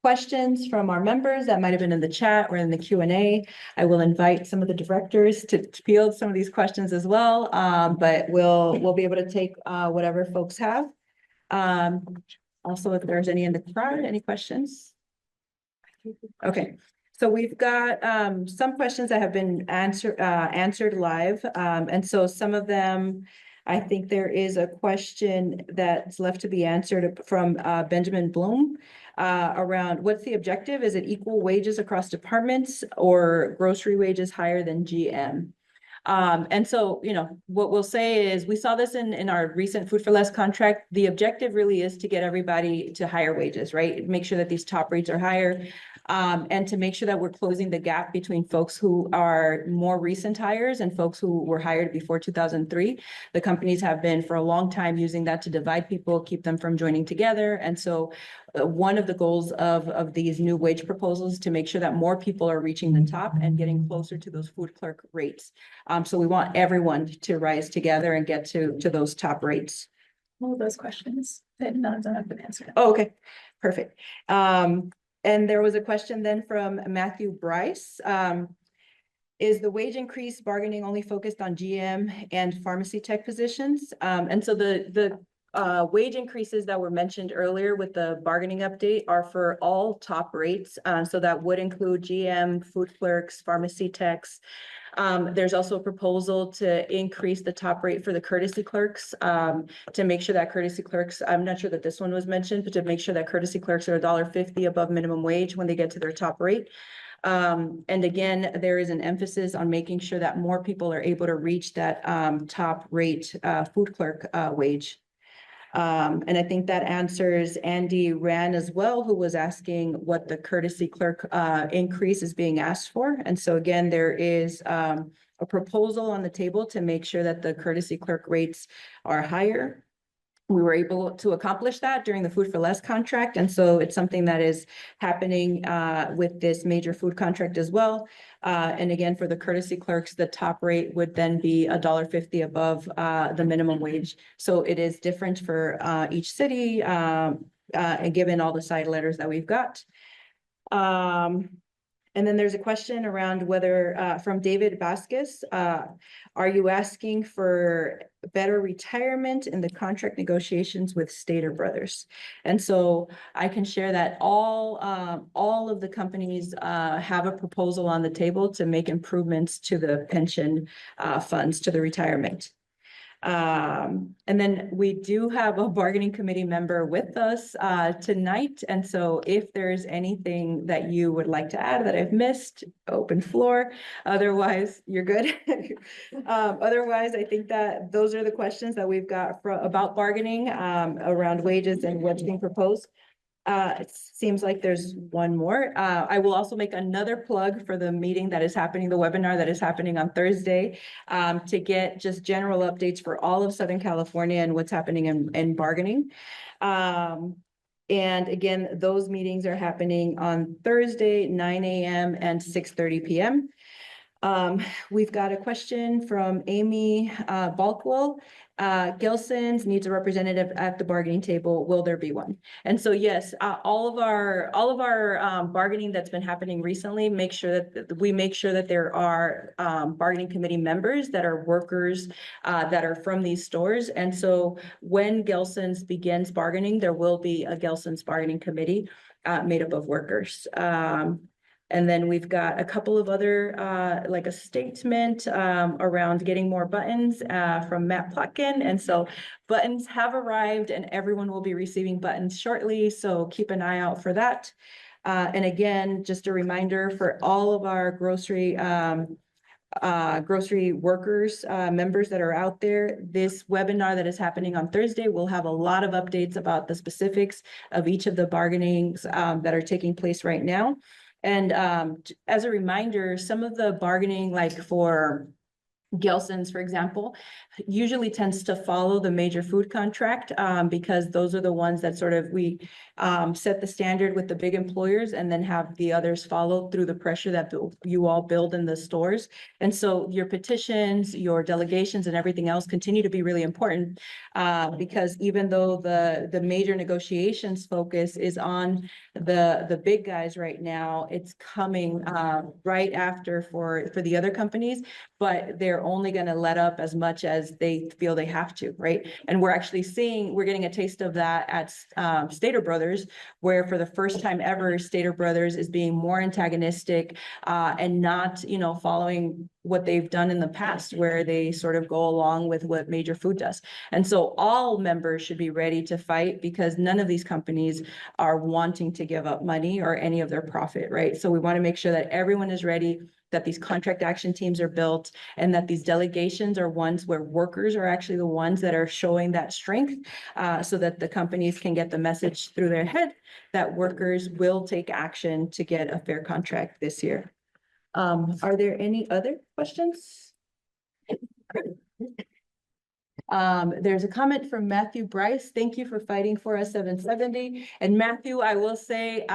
questions from our members that might have been in the chat or in the Q&A. I will invite some of the directors to field some of these questions as well, but we'll be able to take whatever folks have. Also, if there's any in the crowd, any questions? Okay, so we've got some questions that have been answered live. And so some of them, I think there is a question that's left to be answered from Benjamin Bloom around what's the objective? Is it equal wages across departments or grocery wages higher than GM? And so, you know, what we'll say is we saw this in our recent Food for Less contract. The objective really is to get everybody to higher wages, right? Make sure that these top rates are higher. And to make sure that we're closing the gap between folks who are more recent hires and folks who were hired before 2003. The companies have been for a long time using that to divide people, keep them from joining together. And so one of the goals of these new wage proposals is to make sure that more people are reaching the top and getting closer to those food clerk rates. So we want everyone to rise together and get to those top rates. All those questions, that none of them have been answered. Oh, okay, perfect. And there was a question then from Matthew Bryce. Is the wage increase bargaining only focused on GM and pharmacy tech positions? And so the wage increases that were mentioned earlier with the bargaining update are for all top rates. So that would include GM, food clerks, pharmacy techs. There's also a proposal to increase the top rate for the courtesy clerks, to make sure that courtesy clerks, I'm not sure that this one was mentioned, but to make sure that courtesy clerks are $1.50 above minimum wage when they get to their top rate. And again, there is an emphasis on making sure that more people are able to reach that top rate food clerk wage. And I think that answers Andy Rand as well, who was asking what the courtesy clerk increase is being asked for. And so again, there is a proposal on the table to make sure that the courtesy clerk rates are higher. We were able to accomplish that during the Food for Less contract. And so it's something that is happening with this major food contract as well. And again, for the courtesy clerks, the top rate would then be $1.50 above the minimum wage. So it is different for each city, and given all the side letters that we've got. And then there's a question around whether, from David Vasquez, are you asking for better retirement in the contract negotiations with Stater Brothers? And so I can share that all of the companies have a proposal on the table to make improvements to the pension funds, to the retirement. And then we do have a bargaining committee member with us tonight. And so if there's anything that you would like to add that I've missed, open floor. Otherwise, you're good. Otherwise, I think that those are the questions that we've got about bargaining around wages and what's being proposed. It seems like there's one more. I will also make another plug for the meeting that is happening, the webinar that is happening on Thursday, to get just general updates for all of Southern California and what's happening in bargaining. And again, those meetings are happening on Thursday, 9 a.m. and 6:30 p.m. We've got a question from Amy Balkwell. Gelson's needs a representative at the bargaining table. Will there be one? And so, yes, all of our bargaining that's been happening recently, make sure that there are bargaining committee members that are workers that are from these stores. And so when Gelson's begins bargaining, there will be a Gelson's bargaining committee made up of workers. And then we've got a couple of other, like a statement around getting more buttons from Matt Plotkin. And so buttons have arrived and everyone will be receiving buttons shortly. So keep an eye out for that. And again, just a reminder for all of our grocery workers, members that are out there, this webinar that is happening on Thursday will have a lot of updates about the specifics of each of the bargainings that are taking place right now. And as a reminder, some of the bargaining, like for Gelson's, for example, usually tends to follow the major food contract, because those are the ones that sort of we set the standard with the big employers and then have the others follow through the pressure that you all build in the stores. And so your petitions, your delegations and everything else continue to be really important, because even though the major negotiations focus is on the big guys right now, it's coming right after for the other companies, but they're only going to let up as much as they feel they have to, right? And we're actually we're getting a taste of that at Stater Brothers, where for the first time ever, Stater Brothers is being more antagonistic and not, following what they've done in the past, where they sort of go along with what Major Food does. And so all members should be ready to fight, because none of these companies are wanting to give up money or any of their profit, right? So we want to make sure that everyone is ready, that these contract action teams are built, and that these delegations are ones where workers are actually the ones that are showing that strength, so that the companies can get the message through their head that workers will take action to get a fair contract this year. Are there any other questions? There's a comment from Matthew Bryce. Thank you for fighting for us 770. And Matthew, I will say,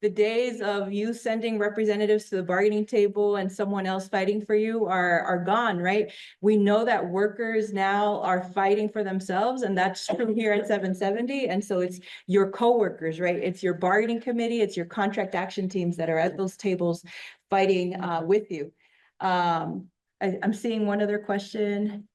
the days of you sending representatives to the bargaining table and someone else fighting for you are gone, right? We know that workers now are fighting for themselves, and that's true here at 770. And so it's your coworkers, right? It's your bargaining committee, it's your contract action teams that are at those tables fighting with you. I'm seeing one other question.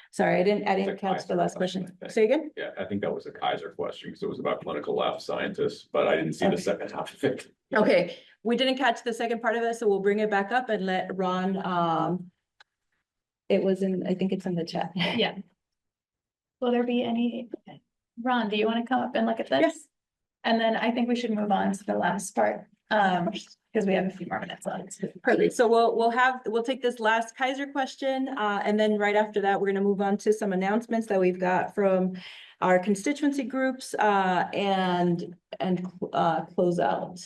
Sorry, I didn't catch the last question. Say again? Yeah, I think that was a Kaiser question because it was about clinical lab scientists, but I didn't see the second half of it. Okay, we didn't catch the second part of it, so we'll bring it back up and let Ron, it was I think it's in the chat. Yeah. Will there be any, Ron, do you want to come up and look at this? Yes. And then I think we should move on to the last part, because we have a few more minutes left. Perfect. So we'll take this last Kaiser question, and then right after that, we're gonna move on to some announcements that we've got from our constituency groups, and close out.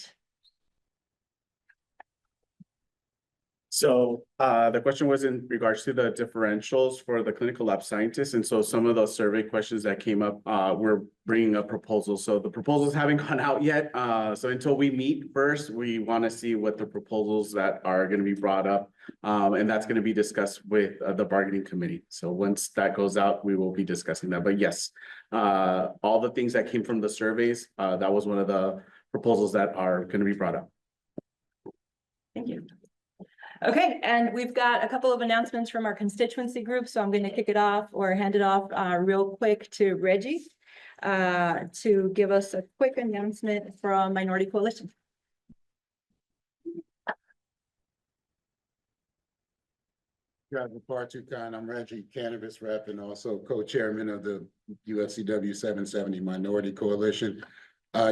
So the question was in regards to the differentials for the clinical lab scientists. And so some of those survey questions that came up, we're bringing up proposals. So the proposals haven't gone out yet. So until we meet first, we want to see what the proposals that are going to be brought up. And that's going to be discussed with the bargaining committee. So once that goes out, we will be discussing that. But yes, all the things that came from the surveys, that was one of the proposals that are going to be brought up. Thank you. Okay, and we've got a couple of announcements from our constituency group, so I'm going to kick it off or hand it off real quick to Reggie to give us a quick announcement from Minority Coalition. Part two kind. I'm Reggie, cannabis rep and also co-chairman of the UFCW 770 Minority Coalition.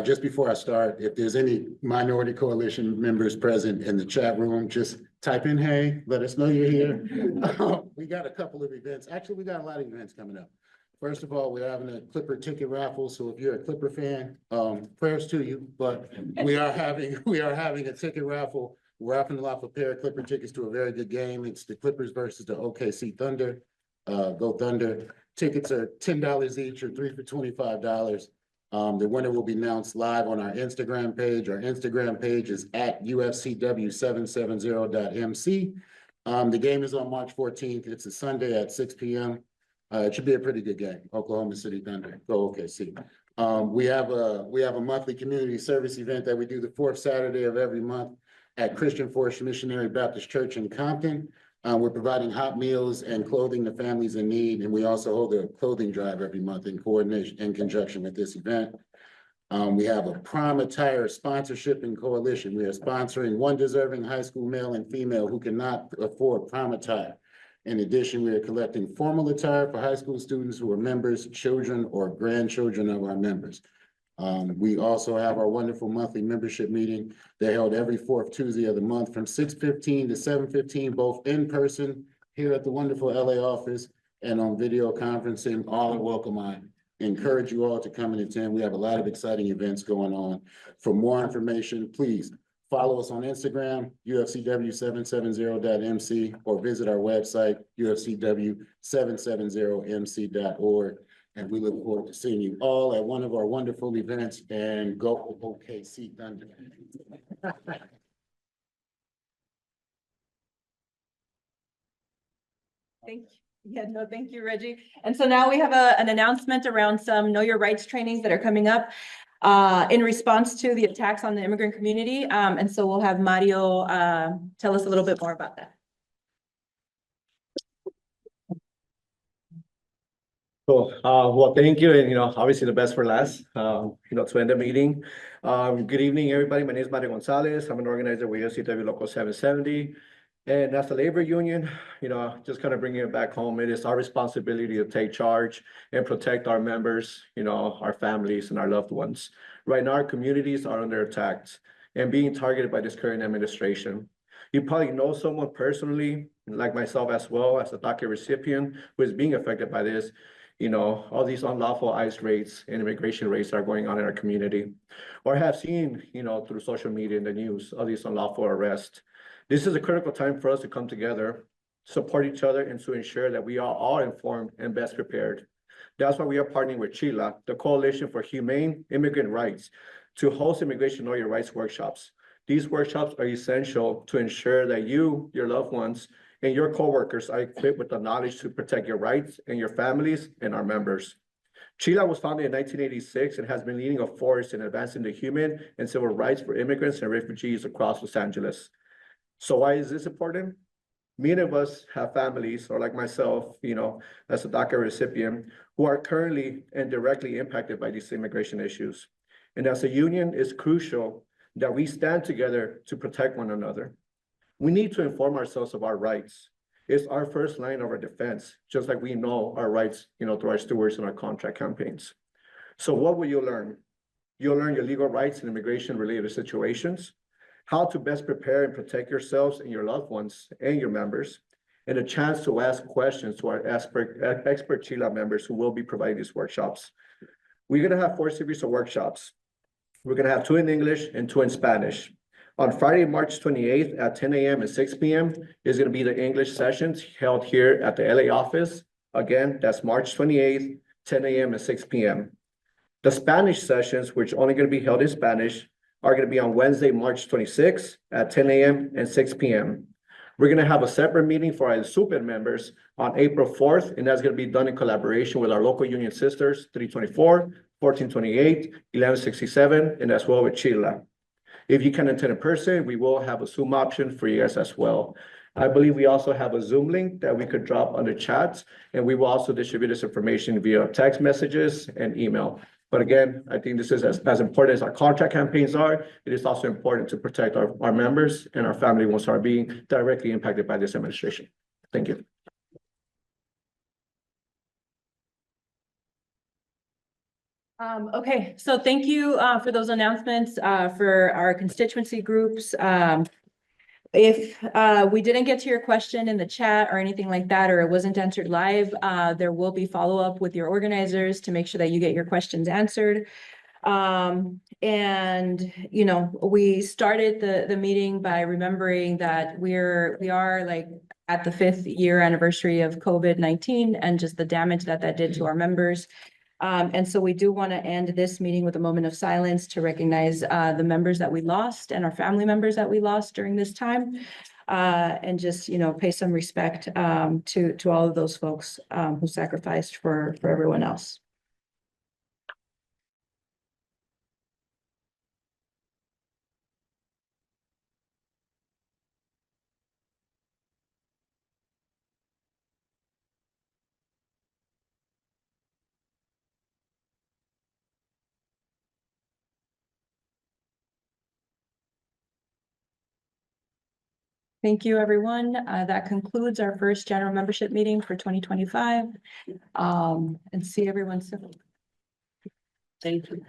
Just before I start, if there's any Minority Coalition members present in the chat room, just type in, hey, let us know you're here. We got a couple of events. Actually, we got a lot of events coming up. First of all, we're having a Clipper ticket raffle. So if you're a Clipper fan, prayers to you, but we are having a ticket raffle. We're raffling off a pair of Clipper tickets to a very good game. It's the Clippers versus the OKC Thunder. Go Thunder. Tickets are $10 each or 3 for $25. The winner will be announced live on our Instagram page. Our Instagram page is at UFCW770.mc. The game is on March 14th. It's a Sunday at 6 p.m. It should be a pretty good game. Oklahoma City Thunder. Go OKC. We have a monthly community service event that we do the fourth Saturday of every month at Christian Forest Missionary Baptist Church in Compton. We're providing hot meals and clothing to families in need, and we also hold a clothing drive every month in coordination, in conjunction with this event. We have a Prime Attire sponsorship and coalition. We are sponsoring one deserving high school male and female who cannot afford Prime Attire. In addition, we are collecting formal attire for high school students who are members, children, or grandchildren of our members. We also have our wonderful monthly membership meeting. They're held every fourth Tuesday of the month from 6:15 to 7:15, both in person here at the wonderful LA office and on video conferencing. All are welcome. I encourage you all to come and attend. We have a lot of exciting events going on. For more information, please Follow us on Instagram, UFCW770.MC, or visit our website, UFCW770MC.org. And we look forward to seeing you all at one of our wonderful events, and go OKC Thunder. Thank you. Yeah, no, thank you, Reggie. And so now we have an announcement around some Know Your Rights trainings that are coming up in response to the attacks on the immigrant community. And so we'll have Mario tell us a little bit more about that. Cool. Well, thank you. And, obviously the best for last, to end the meeting. Good evening, everybody. My name is Mario Gonzalez. I'm an organizer with UFCW Local 770. And as the labor union, just kind of bringing it back home, it is our responsibility to take charge and protect our members, our families and our loved ones. Right now, our communities are under attack and being targeted by this current administration. You probably know someone personally, like myself as well, as a DACA recipient who is being affected by this. All these unlawful ICE raids and immigration raids that are going on in our community, or have seen, through social media and the news, all these unlawful arrests. This is a critical time for us to come together, support each other, and to ensure that we are all informed and best prepared. That's why we are partnering with CHILA, the Coalition for Humane Immigrant Rights, to host Immigration Know Your Rights workshops. These workshops are essential to ensure that you, your loved ones, and your coworkers are equipped with the knowledge to protect your rights and your families and our members. CHILA was founded in 1986 and has been leading a force in advancing the human and civil rights for immigrants and refugees across Los Angeles. So why is this important? Many of us have families, or like myself, as a DACA recipient, who are currently and directly impacted by these immigration issues. And as a union, it's crucial that we stand together to protect one another. We need to inform ourselves of our rights. It's our first line of our defense, just like we know our rights, through our stewards and our contract campaigns. So what will you learn? You'll learn your legal rights in immigration-related situations, how to best prepare and protect yourselves and your loved ones and your members, and a chance to ask questions to our expert CHILA members who will be providing these workshops. We're gonna have 4 series of workshops. We're gonna have 2 in English and 2 in Spanish. On Friday, March 28th at 10 a.m. and 6 p.m. is gonna be the English sessions held here at the LA office. Again, that's March 28th, 10 a.m. and 6 p.m. The Spanish sessions, which are only gonna be held in Spanish, are going to be on Wednesday, March 26th at 10 a.m. and 6 p.m. We're going to have a separate meeting for our super members on April 4th, and that's going to be done in collaboration with our local union sisters, 324, 1428, 1167, and as well with CHILA. If you can attend in person, we will have a Zoom option for you guys as well. I believe we also have a Zoom link that we could drop on the chats, and we will also distribute this information via text messages and email. But again, I think this is as important as our contract campaigns are. It is also important to protect our members and our family ones are being directly impacted by this administration. Thank you. Okay, so thank you for those announcements for our constituency groups. If we didn't get to your question in the chat or anything like that, or it wasn't answered live, there will be follow-up with your organizers to make sure that you get your questions answered. And we started the meeting by remembering that we are like at the 5th year anniversary of COVID-19 and just the damage that did to our members. And so we do want to end this meeting with a moment of silence to recognize the members that we lost and our family members that we lost during this time. And just, pay some respect to all of those folks who sacrificed for everyone else. Thank you, everyone. That concludes our first general membership meeting for 2025. And see everyone soon. Thank you.